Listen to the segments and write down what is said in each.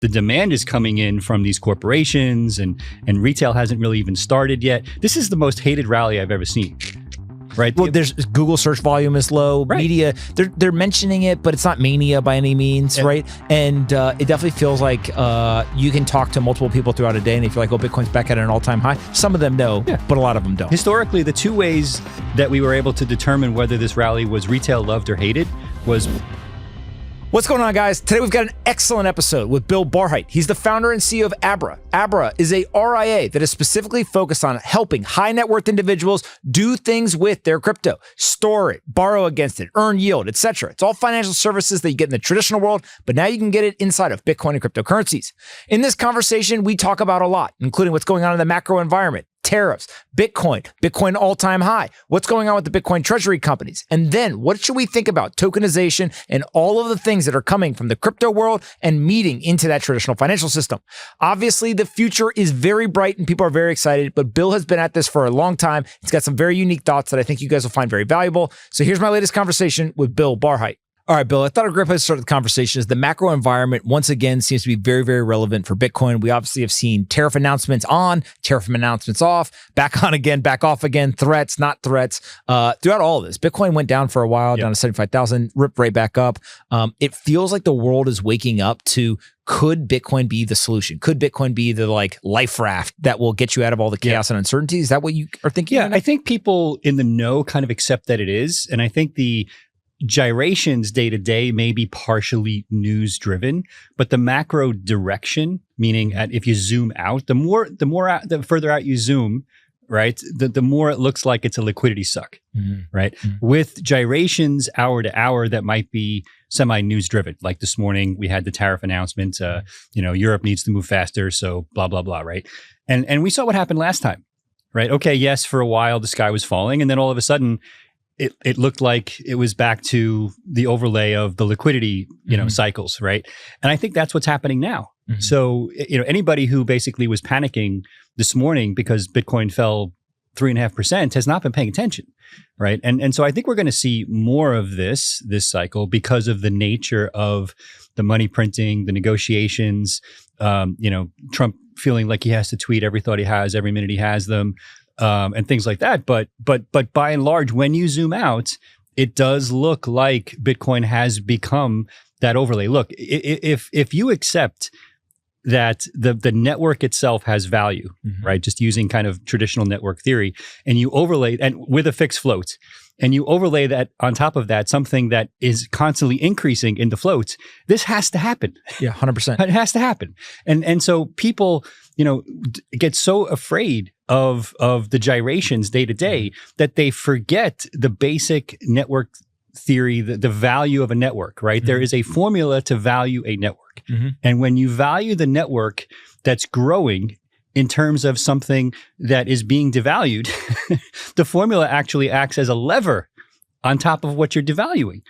The demand is coming in from these corporations, and retail hasn't really even started yet. This is the most hated rally I've ever seen. Right. Well, there's Google search volume is low. Right. Media, they're mentioning it, but it's not mania by any means, right? And it definitely feels like you can talk to multiple people throughout a day, and if you're like, oh, Bitcoin's back at an all-time high, some of them know, but a lot of them don't. Historically, the two ways that we were able to determine whether this rally was retail loved or hated was... What's going on, guys? Today we've got an excellent episode with Bill Barhydt. He's the founder and CEO of Abra. Abra is a RIA that is specifically focused on helping high net worth individuals do things with their crypto, store it, borrow against it, earn yield, etc. It's all financial services that you get in the traditional world, but now you can get it inside of Bitcoin and cryptocurrencies. In this conversation, we talk about a lot, including what's going on in the macro environment, tariffs, Bitcoin all-time high, what's going on with the Bitcoin treasury companies, and then what should we think about tokenization and all of the things that are coming from the crypto world and meeting into that traditional financial system. Obviously, the future is very bright and people are very excited, but Bill has been at this for a long time. He's got some very unique thoughts that I think you guys will find very valuable. So here's my latest conversation with Bill Barhydt. All right, Bill, I thought a great place to start the conversation is the macro environment once again seems to be very, very relevant for Bitcoin. We obviously have seen tariff announcements on, tariff announcements off, back on again, back off again, threats, not threats. Throughout all of this, Bitcoin went down for a while, down to 75,000, ripped right back up. It feels like the world is waking up to, could Bitcoin be the solution? Could Bitcoin be the life raft that will get you out of all the chaos and uncertainty? Is that what you are thinking? Yeah, I think people in the know kind of accept that it is. And I think the gyrations day to day may be partially news driven, but the macro direction, meaning if you zoom out, the further out you zoom, right, the more it looks like it's a liquidity suck, right? With gyrations hour to hour that might be semi-news driven. Like this morning, we had the tariff announcement, Europe needs to move faster, so blah, blah, blah, right? And we saw what happened last time, right? Okay, yes, for a while the sky was falling, and then all of a sudden, it looked like it was back to the overlay of the liquidity, cycles, right? And I think that's what's happening now. So, anybody who basically was panicking this morning because Bitcoin fell 3.5% has not been paying attention, right? And so I think we're going to see more of this cycle because of the nature of the money printing, the negotiations, Trump feeling like he has to tweet every thought he has, every minute he has them. And things like that. But by and large, when you zoom out, it does look like Bitcoin has become that overlay. Look, if you accept that the network itself has value, right? Just using kind of traditional network theory, and you overlay and with a fixed float, and you overlay that on top of that, something that is constantly increasing in the floats, this has to happen. Yeah, 100%. It has to happen. And so people, get so afraid of the gyrations day to day that they forget the basic network theory, the value of a network, right? There is a formula to value a network. And when you value the network that's growing in terms of something that is being devalued, the formula actually acts as a lever on top of what you're devaluing.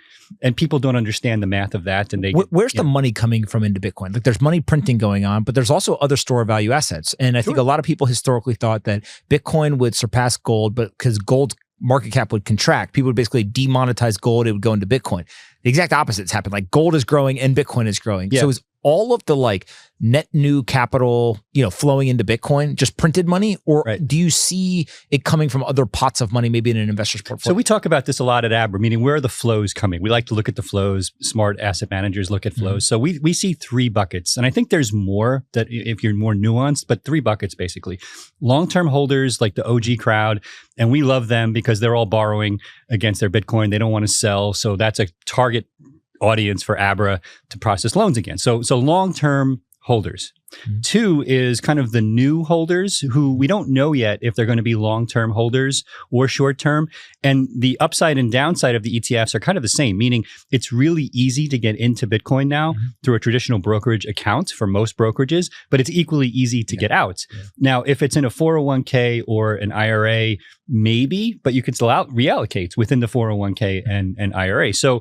And people don't understand the math of that. And where's the money coming from into Bitcoin? Like, there's money printing going on, but there's also other store of value assets. And I think a lot of people historically thought that Bitcoin would surpass gold, but because gold's market cap would contract, people would basically demonetize gold, it would go into Bitcoin. The exact opposite's happened. Like, gold is growing and Bitcoin is growing. So is all of the net new capital, flowing into Bitcoin just printed money, or do you see it coming from other pots of money, maybe in an investor's portfolio? So we talk about this a lot at Abra, meaning where are the flows coming? We like to look at the flows. Smart asset managers look at flows. So we see three buckets, and I think there's more that if you're more nuanced, but three buckets basically. Long-term holders like the OG crowd, and we love them because they're all borrowing against their Bitcoin. They don't want to sell, so that's a target audience for Abra to process loans again. So long-term holders. Two is kind of the new holders who we don't know yet if they're going to be long-term holders or short-term. And the upside and downside of the ETFs are kind of the same, meaning it's really easy to get into Bitcoin now through a traditional brokerage account for most brokerages, but it's equally easy to get out. Now, if it's in a 401k or an IRA, maybe, but you can still reallocate within the 401k and IRA. So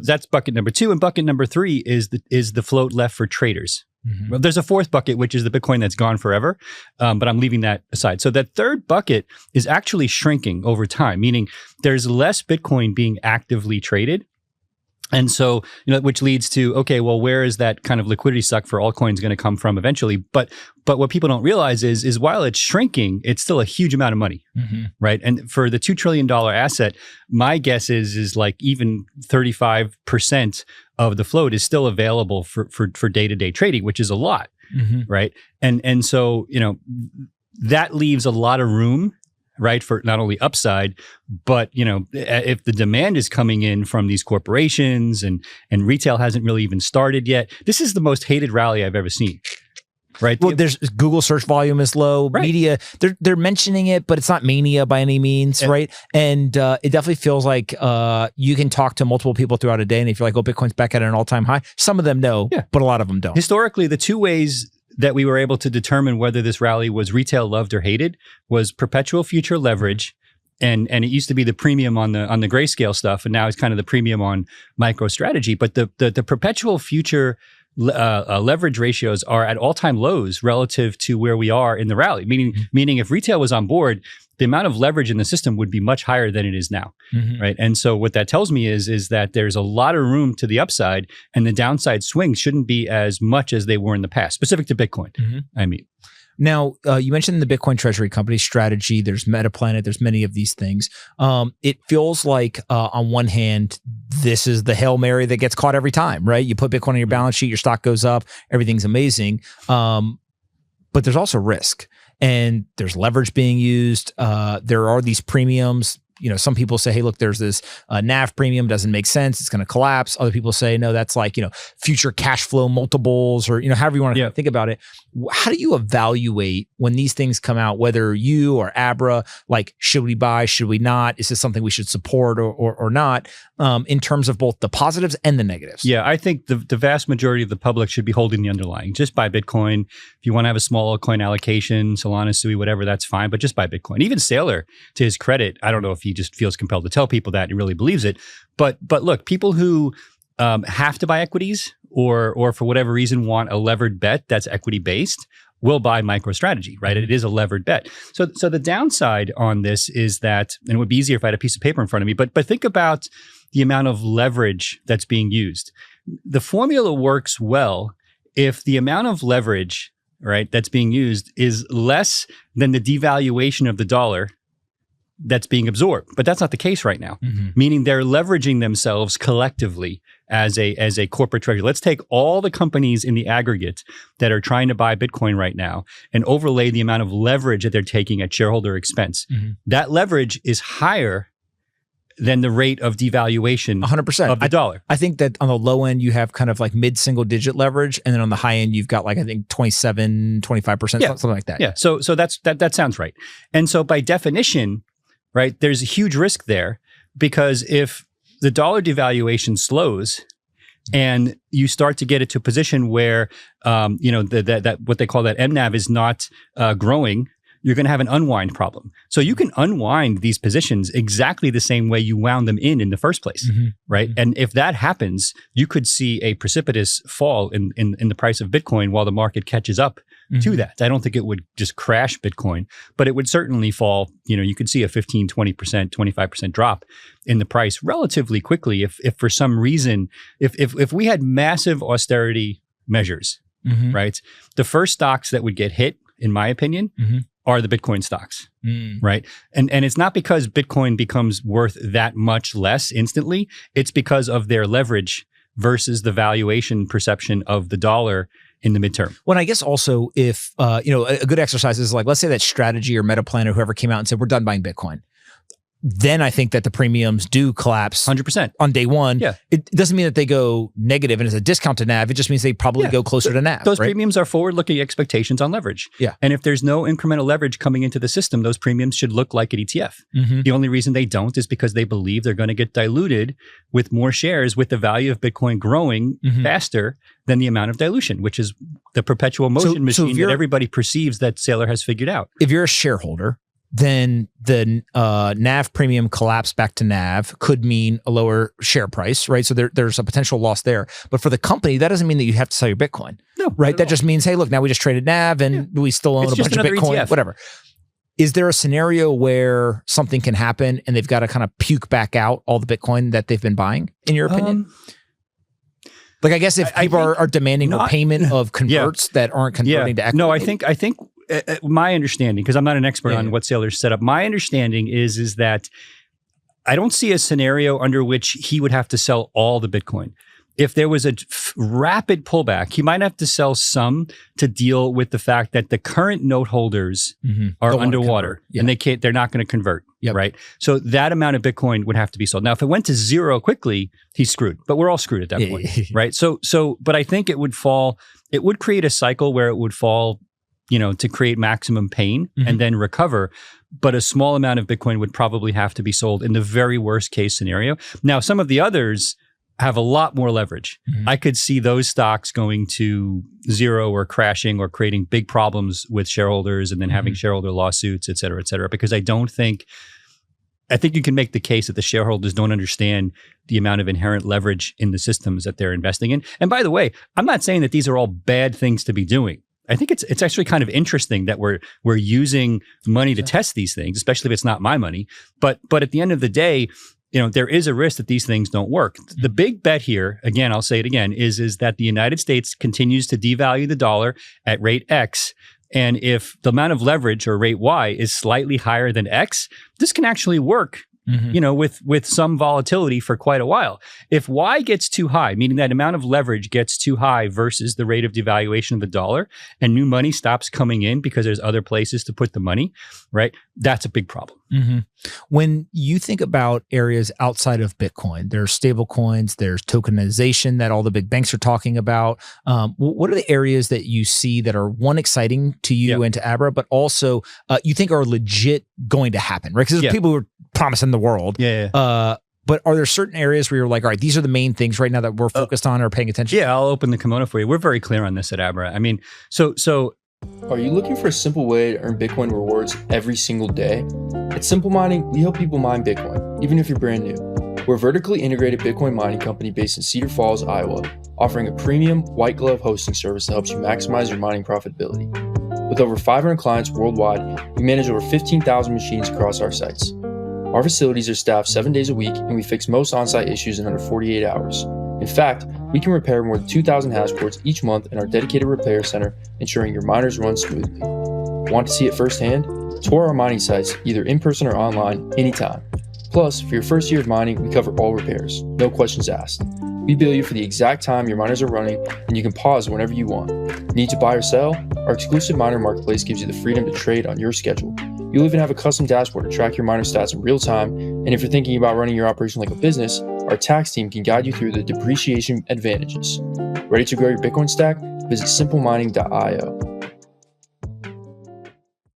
that's bucket number two. And bucket number three is the float left for traders. Well, there's a fourth bucket, which is the Bitcoin that's gone forever, but I'm leaving that aside. So that third bucket is actually shrinking over time, meaning there's less Bitcoin being actively traded And so, which leads to, okay, well, where is that kind of liquidity suck for altcoins going to come from eventually? But what people don't realize is while it's shrinking, it's still a huge amount of money, right? And for the $2 trillion asset, my guess is like even 35% of the float is still available for day-to-day trading, which is a lot, right? And so, that leaves a lot of room, right, for not only upside, but if the demand is coming in from these corporations and retail hasn't really even started yet, this is the most hated rally I've ever seen. Right. Well, there's Google search volume is low. Right. Media, they're mentioning it, but it's not mania by any means, right? And it definitely feels like you can talk to multiple people throughout a day, and if you're like, oh, Bitcoin's back at an all-time high, some of them know, but a lot of them don't. Historically, the two ways that we were able to determine whether this rally was retail loved or hated was perpetual future leverage. And it used to be the premium on the grayscale stuff, and now it's kind of the premium on MicroStrategy. But the perpetual future leverage ratios are at all-time lows relative to where we are in the rally. Meaning if retail was on board, the amount of leverage in the system would be much higher than it is now, right? And so what that tells me is that there's a lot of room to the upside, and the downside swings shouldn't be as much as they were in the past, specific to Bitcoin. I mean. Now, you mentioned the Bitcoin treasury company strategy. There's Metaplanet. There's many of these things. It feels like, on one hand, this is the Hail Mary that gets caught every time, right? You put Bitcoin on your balance sheet, your stock goes up, everything's amazing. But there's also risk, and there's leverage being used. There are these premiums. Some people say, hey, look, there's this NAV premium, doesn't make sense, it's going to collapse. Other people say, no, that's like, future cash flow multiples, or, however you want to think about it. How do you evaluate when these things come out, whether you or Abra, like, should we buy, should we not? Is this something we should support or not, in terms of both the positives and the negatives? Yeah, I think the vast majority of the public should be holding the underlying. Just buy Bitcoin. If you want to have a small altcoin allocation, Solana, Sui, whatever, that's fine, but just buy Bitcoin. Even Saylor, to his credit, I don't know if he just feels compelled to tell people that he really believes it. But look, people who have to buy equities or for whatever reason want a levered bet that's equity based will buy MicroStrategy, right? It is a levered bet. So the downside on this is that, and it would be easier if I had a piece of paper in front of me, but think about the amount of leverage that's being used. The formula works well if the amount of leverage, right, that's being used is less than the devaluation of the dollar that's being absorbed. But that's not the case right now, meaning they're leveraging themselves collectively as a corporate treasury. Let's take all the companies in the aggregate that are trying to buy Bitcoin right now and overlay the amount of leverage that they're taking at shareholder expense. That leverage is higher than the rate of devaluation 100% of the dollar. I think that on the low end, you have kind of like mid-single digit leverage. And then on the high end, you've got like, I think 27, 25%, something like that. Yeah. So that sounds right. And so by definition, right, there's a huge risk there, because if the dollar devaluation slows and you start to get it to a position where, that what they call that MNAV is not growing, you're going to have an unwind problem. So you can unwind these positions exactly the same way you wound them in the first place, right? And if that happens, you could see a precipitous fall in the price of Bitcoin while the market catches up to that. I don't think it would just crash Bitcoin, but it would certainly fall. You could see a 15, 20%, 25% drop in the price relatively quickly if for some reason, if we had massive austerity measures, right? The first stocks that would get hit, in my opinion, are the Bitcoin stocks, right? And it's not because Bitcoin becomes worth that much less instantly. It's because of their leverage versus the valuation perception of the dollar in the midterm. Well, I guess also if, a good exercise is like, let's say that Strategy or Metaplanet or whoever came out and said, we're done buying Bitcoin. Then I think that the premiums do collapse 100% on day one. Yeah. It doesn't mean that they go negative and it's a discount to NAV. It just means they probably go closer to NAV. Those premiums are forward-looking expectations on leverage. Yeah. And if there's no incremental leverage coming into the system, those premiums should look like an ETF. The only reason they don't is because they believe they're going to get diluted with more shares, with the value of Bitcoin growing faster than the amount of dilution, which is the perpetual motion machine that everybody perceives that Saylor has figured out. If you're a shareholder, then the NAV premium collapse back to NAV could mean a lower share price, right? So there's a potential loss there. But for the company, that doesn't mean that you have to sell your Bitcoin. No, right? That just means, hey, look, now we just traded NAV and we still own a bunch of Bitcoin, ETF. whatever. Is there a scenario where something can happen and they've got to kind of puke back out all the Bitcoin that they've been buying, in your opinion? Like, I guess if people are demanding a payment of converts that aren't converting to equity. No, I think my understanding, because I'm not an expert on what Saylor's set up, my understanding is that I don't see a scenario under which he would have to sell all the Bitcoin. If there was a rapid pullback, he might have to sell some to deal with the fact that the current note holders are underwater and they're not going to convert, right? So that amount of Bitcoin would have to be sold. Now, if it went to zero quickly, he's screwed. But we're all screwed at that point, right? But I think it would create a cycle where it would fall, to create maximum pain and then recover. But a small amount of Bitcoin would probably have to be sold in the very worst case scenario. Now, some of the others have a lot more leverage. I could see those stocks going to zero or crashing or creating big problems with shareholders and then having shareholder lawsuits, et cetera, because I think you can make the case that the shareholders don't understand the amount of inherent leverage in the systems that they're investing in. And by the way, I'm not saying that these are all bad things to be doing. I think it's actually kind of interesting that we're using money to test these things, especially if it's not my money. But at the end of the day, there is a risk that these things don't work. The big bet here, again, I'll say it again, is that the United States continues to devalue the dollar at rate X. And if the amount of leverage or rate Y is slightly higher than X, this can actually work, with some volatility for quite a while. If Y gets too high, meaning that amount of leverage gets too high versus the rate of devaluation of the dollar, and new money stops coming in because there's other places to put the money, right? That's a big problem. When you think about areas outside of Bitcoin, there's stable coins, there's tokenization that all the big banks are talking about. What are the areas that you see that are, one, exciting to you and to Abra, but also you think are legit going to happen, right? Because there's people who are promising the world. But are there certain areas where you're like, all right, these are the main things right now that we're focused on or paying attention to? Yeah, I'll open the kimono for you. We're very clear on this at Abra. I mean, so are you looking for a simple way to earn Bitcoin rewards every single day? At Simple Mining, we help people mine Bitcoin, even if you're brand new. We're a vertically integrated Bitcoin mining company based in Cedar Falls, Iowa, offering a premium white glove hosting service that helps you maximize your mining profitability. With over 500 clients worldwide, we manage over 15,000 machines across our sites. Our facilities are staffed 7 days a week, and we fix most on-site issues in under 48 hours. In fact, we can repair more than 2,000 hash boards each month in our dedicated repair center, ensuring your miners run smoothly. Want to see it firsthand? Tour our mining sites, either in person or online, anytime. Plus, for your first year of mining, we cover all repairs, no questions asked. We bill you for the exact time your miners are running, and you can pause whenever you want. Need to buy or sell? Our exclusive miner marketplace gives you the freedom to trade on your schedule. You'll even have a custom dashboard to track your miner stats in real time, and if you're thinking about running your operation like a business, our tax team can guide you through the depreciation advantages. Ready to grow your Bitcoin stack? Visit simplemining.io.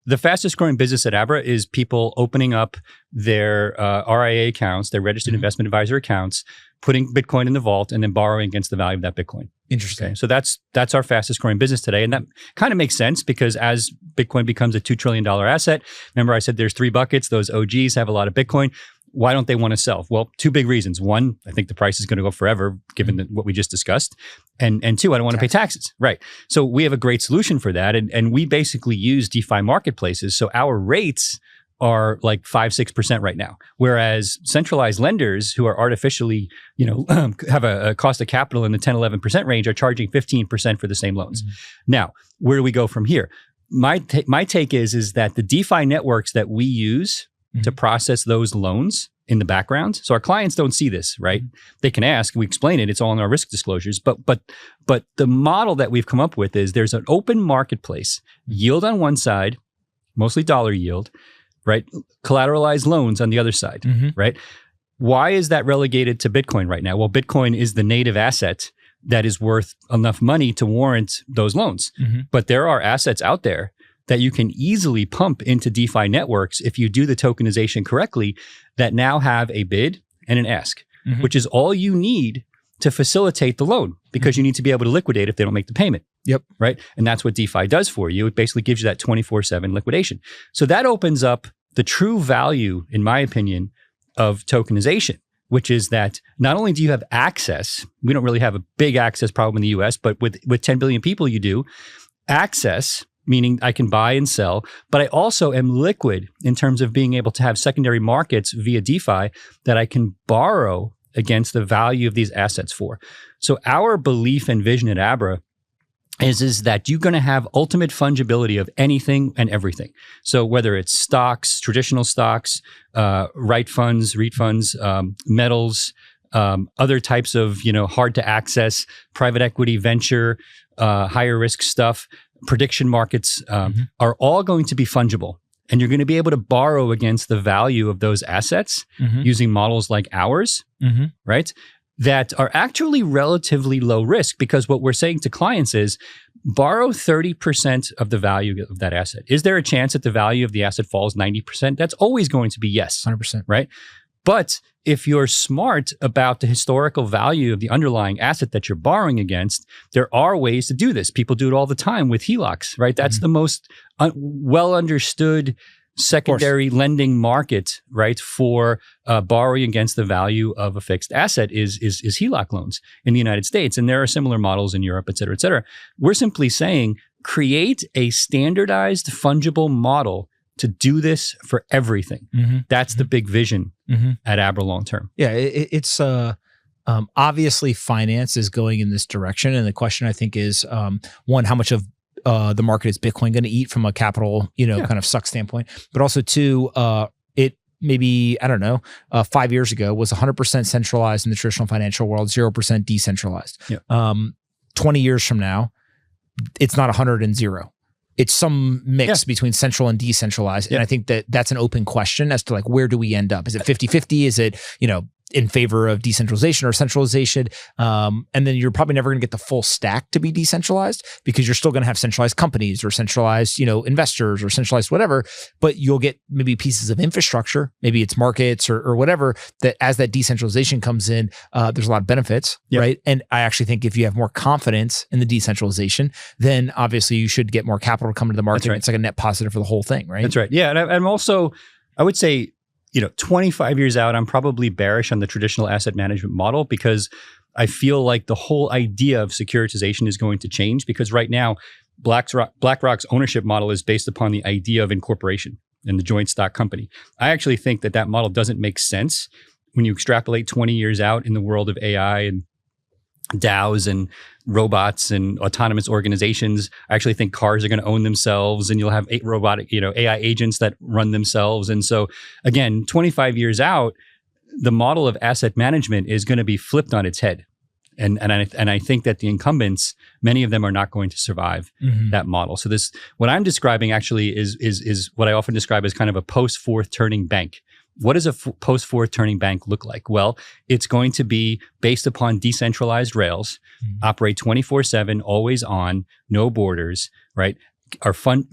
The fastest growing business at Abra is people opening up their RIA accounts, their registered investment advisor accounts, putting Bitcoin in the vault, and then borrowing against the value of that Bitcoin. Interesting. Okay? So that's our fastest growing business today. And that kind of makes sense because as Bitcoin becomes a $2 trillion asset, remember I said there's 3 buckets. Those OGs have a lot of Bitcoin. Why don't they want to sell? Well, 2 big reasons. One, I think the price is going to go forever, given what we just discussed. And 2, I don't want to pay taxes. Right. So we have a great solution for that. And we basically use DeFi marketplaces. So our rates are like 5-6% right now. Whereas centralized lenders who are artificially, have a cost of capital in the 10-11% range are charging 15% for the same loans. Now, where do we go from here? My take is that the DeFi networks that we use to process those loans in the background. So our clients don't see this, right? They can ask, we explain it, it's all in our risk disclosures. But the model that we've come up with is there's an open marketplace, yield on one side, mostly dollar yield, right? Collateralized loans on the other side, right? Why is that relegated to Bitcoin right now? Well, Bitcoin is the native asset that is worth enough money to warrant those loans. But there are assets out there that you can easily pump into DeFi networks if you do the tokenization correctly that now have a bid and an ask, which is all you need to facilitate the loan because you need to be able to liquidate if they don't make the payment. Right? And that's what DeFi does for you. It basically gives you that 24/7 liquidation. So that opens up the true value, in my opinion, of tokenization, which is that not only do you have access, we don't really have a big access problem in the US, but with 10 billion people you do, access meaning I can buy and sell, but I also am liquid in terms of being able to have secondary markets via DeFi that I can borrow against the value of these assets for. So our belief and vision at Abra is that you're going to have ultimate fungibility of anything and everything. So whether it's stocks, traditional stocks, REIT funds, metals, other types of hard to access private equity, venture, higher risk stuff, prediction markets are all going to be fungible. And you're going to be able to borrow against the value of those assets using models like ours, right? That are actually relatively low risk, because what we're saying to clients is borrow 30% of the value of that asset. Is there a chance that the value of the asset falls 90%? That's always going to be yes. 100%. Right? But if you're smart about the historical value of the underlying asset that you're borrowing against, there are ways to do this. People do it all the time with HELOCs, right? That's the most well understood secondary lending market, right, for borrowing against the value of a fixed asset is HELOC loans in the United States. And there are similar models in Europe, et cetera, et cetera. We're simply saying create a standardized fungible model to do this for everything. That's the big vision at Abra long term. Yeah, it's obviously finance is going in this direction. And the question I think is, one, how much of the market is Bitcoin going to eat from a capital, kind of suck standpoint, but also two, it maybe, I don't know, 5 years ago was 100% centralized in the traditional financial world, 0% decentralized. 20 years from now, it's not 100 and 0. It's some mix between central and decentralized. And I think that that's an open question as to like, where do we end up? Is it 50-50? Is it, in favor of decentralization or centralization? And then you're probably never going to get the full stack to be decentralized, because you're still going to have centralized companies or centralized, investors or centralized whatever, but you'll get maybe pieces of infrastructure, maybe it's markets or whatever, that as that decentralization comes in, there's a lot of benefits, right? And I actually think if you have more confidence in the decentralization, then obviously you should get more capital to come into the market. It's like a net positive for the whole thing, right? That's right. Yeah. And I'm also, I would say, 25 years out, I'm probably bearish on the traditional asset management model, because I feel like the whole idea of securitization is going to change, because right now, BlackRock's ownership model is based upon the idea of incorporation and the joint stock company. I actually think that model doesn't make sense when you extrapolate 20 years out in the world of AI and DAOs and robots and autonomous organizations. I actually think cars are going to own themselves, and you'll have robotic, AI agents that run themselves. And so again, 25 years out, the model of asset management is going to be flipped on its head. And I think that the incumbents, many of them are not going to survive that model. So what I'm describing actually is what I often describe as kind of a post-fourth turning bank. What does a post-fourth turning bank look like? Well, it's going to be based upon decentralized rails, operate 24/7, always on, no borders, right?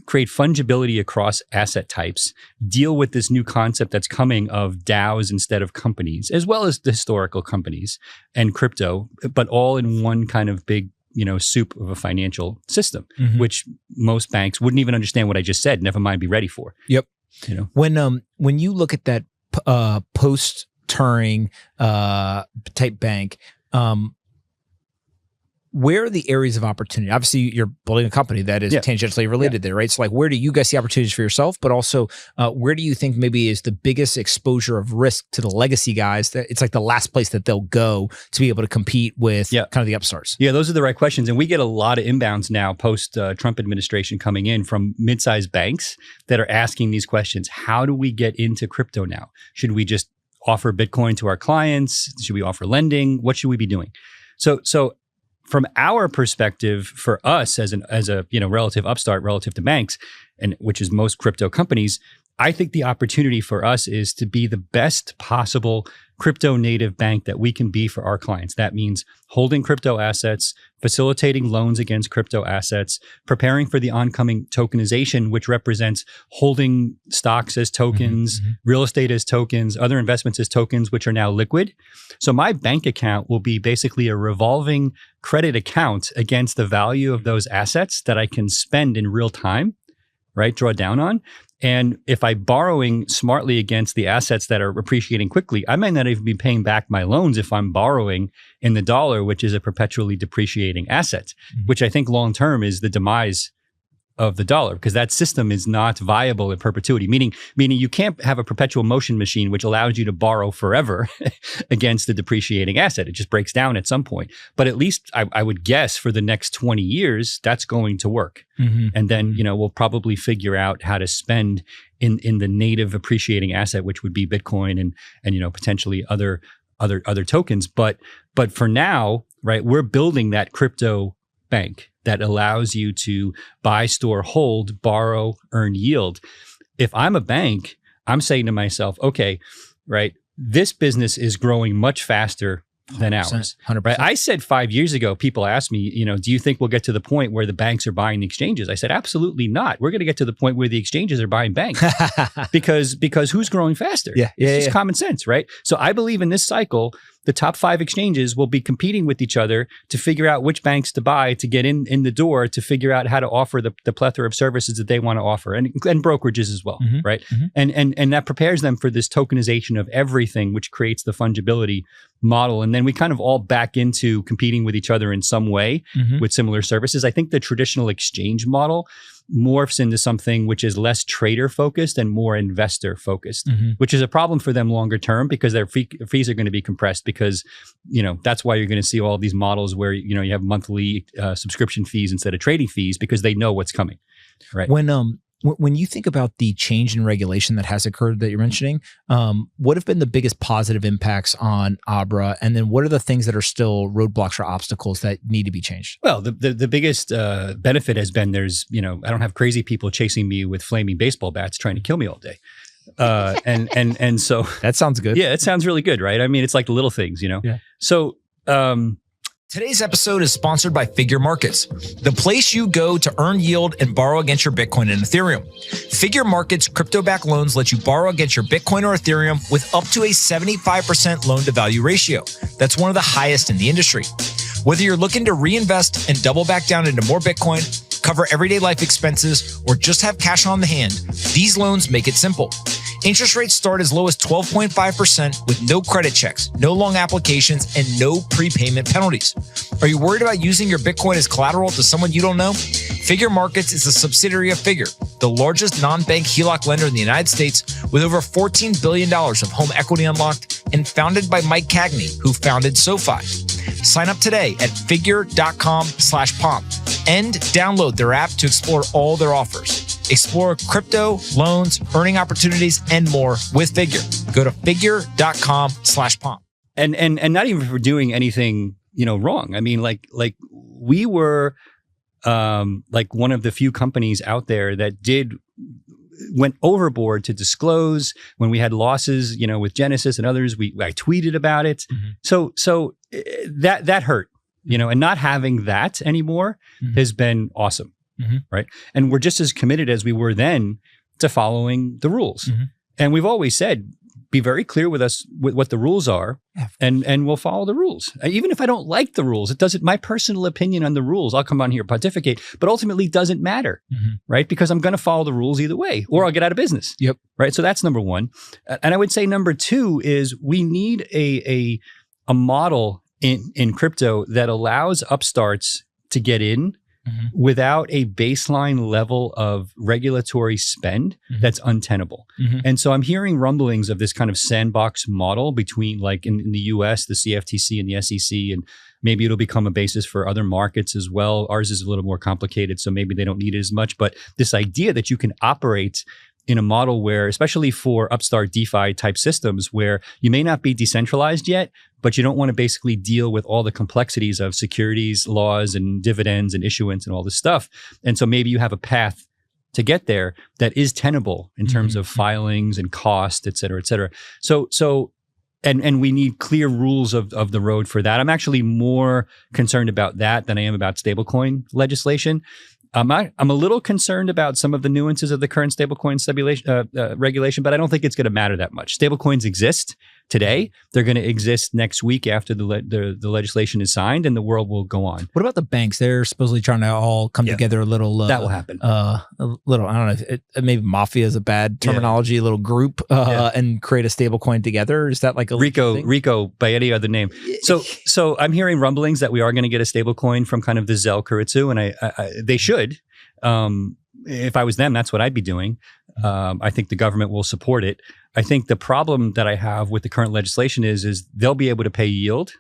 Create fungibility across asset types, deal with this new concept that's coming of DAOs instead of companies, as well as the historical companies and crypto, but all in one kind of big, soup of a financial system, which most banks wouldn't even understand what I just said, never mind be ready for. Yep. When you look at that post-Turing type bank, where are the areas of opportunity? Obviously, you're building a company that is tangentially related there, right? So like, where do you guys see opportunities for yourself? But also, where do you think maybe is the biggest exposure of risk to the legacy guys, that it's like the last place that they'll go to be able to compete with kind of the upstarts? Yeah, those are the right questions. And we get a lot of inbounds now post-Trump administration coming in from mid-sized banks that are asking these questions. How do we get into crypto now? Should we just offer Bitcoin to our clients? Should we offer lending? What should we be doing? So from our perspective, for us as a relative upstart relative to banks, and which is most crypto companies, I think the opportunity for us is to be the best possible crypto native bank that we can be for our clients. That means holding crypto assets, facilitating loans against crypto assets, preparing for the oncoming tokenization, which represents holding stocks as tokens, real estate as tokens, other investments as tokens, which are now liquid. So my bank account will be basically a revolving credit account against the value of those assets that I can spend in real time, right? Draw down on. And if I'm borrowing smartly against the assets that are appreciating quickly, I might not even be paying back my loans if I'm borrowing in the dollar, which is a perpetually depreciating asset, which I think long-term is the demise of the dollar, because that system is not viable in perpetuity, meaning you can't have a perpetual motion machine which allows you to borrow forever against a depreciating asset. It just breaks down at some point. But at least I would guess for the next 20 years, that's going to work. And then, we'll probably figure out how to spend in the native appreciating asset, which would be Bitcoin and potentially other tokens. But for now, right, we're building that crypto bank that allows you to buy, store, hold, borrow, earn yield. If I'm a bank, I'm saying to myself, okay, right, this business is growing much faster than ours. 100%. Right? I said 5 years ago, people asked me, do you think we'll get to the point where the banks are buying the exchanges? I said, absolutely not. We're going to get to the point where the exchanges are buying banks because who's growing faster? It's just common sense, right? So I believe in this cycle, the top 5 exchanges will be competing with each other to figure out which banks to buy to get in the door, to figure out how to offer the plethora of services that they want to offer, and brokerages as well, right? And that prepares them for this tokenization of everything, which creates the fungibility model. And then we kind of all back into competing with each other in some way with similar services. I think the traditional exchange model morphs into something which is less trader focused and more investor focused, which is a problem for them longer term, because their fees are going to be compressed, because that's why you're going to see all these models where you have monthly subscription fees instead of trading fees, because they know what's coming, right? When you think about the change in regulation that has occurred that you're mentioning, what have been the biggest positive impacts on Abra? And then what are the things that are still roadblocks or obstacles that need to be changed? Well, the biggest benefit has been there's, I don't have crazy people chasing me with flaming baseball bats trying to kill me all day. And so that sounds good. Yeah, it sounds really good, right? I mean, it's like the little things, Yeah. So, today's episode is sponsored by Figure Markets, the place you go to earn yield and borrow against your Bitcoin and Ethereum. Figure Markets crypto-backed loans let you borrow against your Bitcoin or Ethereum with up to a 75% loan-to-value ratio. That's one of the highest in the industry. Whether you're looking to reinvest and double back down into more Bitcoin, cover everyday life expenses, or just have cash on the hand, these loans make it simple. Interest rates start as low as 12.5% with no credit checks, no long applications, and no prepayment penalties. Are you worried about using your Bitcoin as collateral to someone you don't know? Figure Markets is a subsidiary of Figure, the largest non-bank HELOC lender in the United States, with over $14 billion of home equity unlocked, and founded by Mike Cagney, who founded SoFi. Sign up today at figure.com/pomp and download their app to explore all their offers. Explore crypto, loans, earning opportunities, and more with Figure. Go to figure.com/pomp. And not even for doing anything, wrong. I mean, like we were like one of the few companies out there that went overboard to disclose when we had losses, with Genesis and others. I tweeted about it. So that hurt, and not having that anymore has been awesome. Right. And we're just as committed as we were then to following the rules. And we've always said, be very clear with us with what the rules are, and we'll follow the rules. Even if I don't like the rules, my personal opinion on the rules, I'll come on here, pontificate, but ultimately doesn't matter, right? Because I'm going to follow the rules either way, or I'll get out of business. Yep. Right. So that's number one. And I would say number two is we need a model in crypto that allows upstarts to get in without a baseline level of regulatory spend that's untenable. And so I'm hearing rumblings of this kind of sandbox model between, like in the US, the CFTC and the SEC, and maybe it'll become a basis for other markets as well. Ours is a little more complicated, so maybe they don't need it as much. But this idea that you can operate in a model where, especially for upstart DeFi type systems, where you may not be decentralized yet, but you don't want to basically deal with all the complexities of securities laws and dividends and issuance and all this stuff. And so maybe you have a path to get there that is tenable in terms of filings and cost, et cetera, et cetera. And we need clear rules of the road for that. I'm actually more concerned about that than I am about stablecoin legislation. I'm a little concerned about some of the nuances of the current stablecoin regulation, but I don't think it's going to matter that much. Stablecoins exist today. They're going to exist next week after the legislation is signed, and the world will go on. What about the banks? They're supposedly trying to all come together a little. That will happen. A little, I don't know, maybe mafia is a bad terminology, a little group, and create a stablecoin together. Is that like a Rico by any other name? So I'm hearing rumblings that we are going to get a stablecoin from kind of the Zelle Kuritsu, and I they should. if I was them, that's what I'd be doing. I think the government will support it. I think the problem that I have with the current legislation is they'll be able to pay yield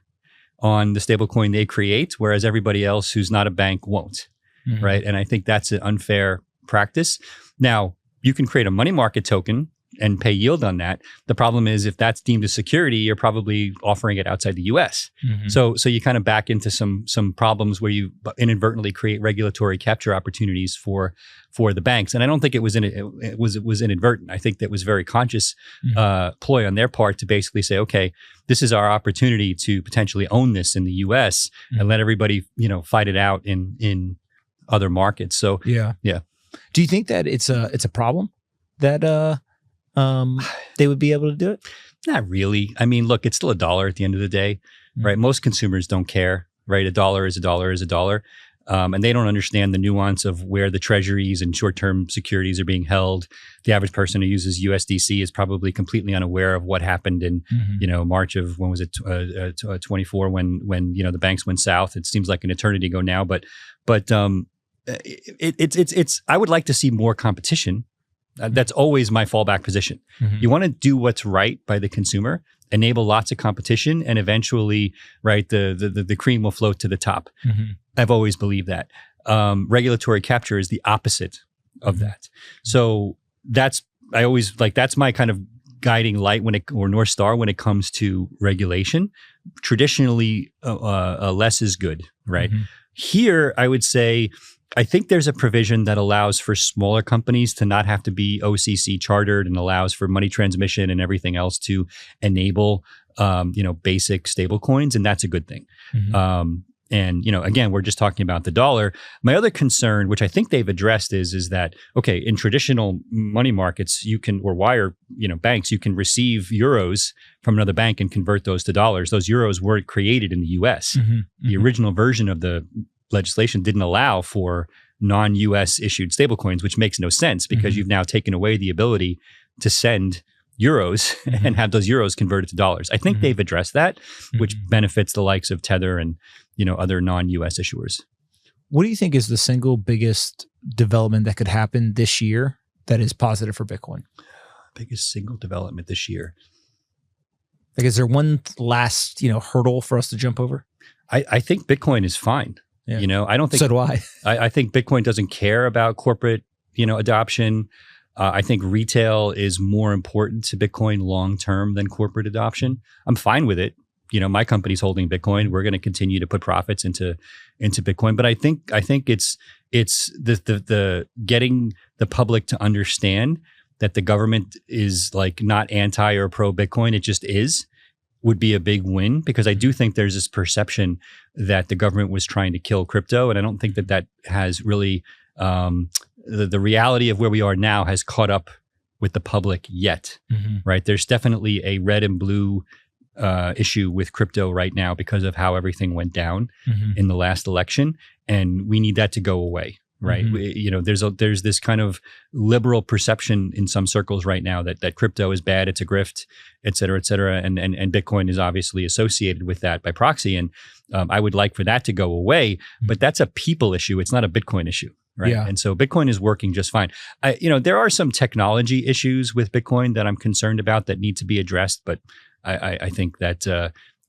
on the stablecoin they create, whereas everybody else who's not a bank won't, right? And I think that's an unfair practice. Now, you can create a money market token and pay yield on that. The problem is if that's deemed a security, you're probably offering it outside the US. So you kind of back into some problems where you inadvertently create regulatory capture opportunities for the banks. And I don't think it was inadvertent. I think that was very conscious ploy on their part to basically say, okay, this is our opportunity to potentially own this in the US and let everybody, fight it out in other markets. So yeah. Do you think that it's a problem that they would be able to do it? Not really. I mean, look, it's still $1 at the end of the day, right? Most consumers don't care, right? $1 is $1 is $1. And they don't understand the nuance of where the treasuries and short-term securities are being held. The average person who uses USDC is probably completely unaware of what happened in, March of, when was it, 24, when the banks went south. It seems like an eternity ago now, but it's I would like to see more competition. That's always my fallback position. You want to do what's right by the consumer, enable lots of competition, and eventually, right, the cream will float to the top. I've always believed that. Regulatory capture is the opposite of that. So that's my kind of guiding light or North Star when it comes to regulation. Traditionally, less is good, right? Here, I would say, I think there's a provision that allows for smaller companies to not have to be OCC chartered and allows for money transmission and everything else to enable, basic stable coins. And that's a good thing. And, again, we're just talking about the dollar. My other concern, which I think they've addressed is that, okay, in traditional money markets, or wire, banks, you can receive euros from another bank and convert those to dollars. Those euros weren't created in the US. The original version of the legislation didn't allow for non-US issued stablecoins, which makes no sense because you've now taken away the ability to send euros and have those euros converted to dollars. I think they've addressed that, which benefits the likes of Tether and other non-US issuers. What do you think is the single biggest development that could happen this year that is positive for Bitcoin? Biggest single development this year. Like, is there one last hurdle for us to jump over? I think Bitcoin is fine. Yeah. I don't think. So do I. I think Bitcoin doesn't care about corporate, adoption. I think retail is more important to Bitcoin long term than corporate adoption. I'm fine with it. My company's holding Bitcoin. We're going to continue to put profits into Bitcoin. But I think it's the getting the public to understand that the government is like not anti or pro Bitcoin. It just is. Would be a big win, because I do think there's this perception that the government was trying to kill crypto. And I don't think that has really, the reality of where we are now has caught up with the public yet, right? There's definitely a red and blue issue with crypto right now because of how everything went down in the last election. And we need that to go away. Right. There's this kind of liberal perception in some circles right now that crypto is bad, it's a grift, et cetera, et cetera. And Bitcoin is obviously associated with that by proxy. And I would like for that to go away, but that's a people issue. It's not a Bitcoin issue. Right. Yeah. And so Bitcoin is working just fine. There are some technology issues with Bitcoin that I'm concerned about that need to be addressed, but I think that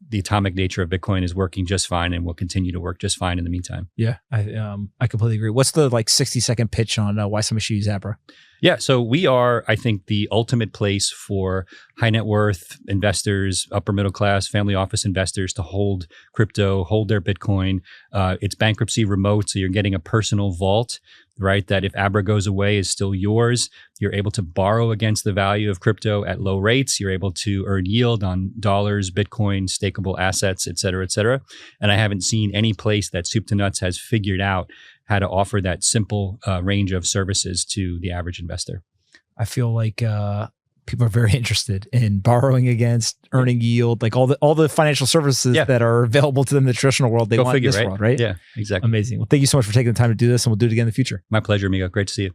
the atomic nature of Bitcoin is working just fine and will continue to work just fine in the meantime. Yeah, I completely agree. What's the 60-second pitch on why somebody should use Abra? Yeah, so we are, I think, the ultimate place for high net worth investors, upper middle class, family office investors to hold crypto, hold their Bitcoin. It's bankruptcy remote, so you're getting a personal vault, right? That if Abra goes away is still yours. You're able to borrow against the value of crypto at low rates. You're able to earn yield on dollars, Bitcoin, stakeable assets, et cetera, et cetera. And I haven't seen any place that soup to nuts has figured out how to offer that simple range of services to the average investor. I feel like people are very interested in borrowing against, earning yield, like all the financial services that are available to them in the traditional world. They want this world, right? Yeah, exactly. Amazing. Well, thank you so much for taking the time to do this, and we'll do it again in the future. My pleasure, amigo. Great to see you.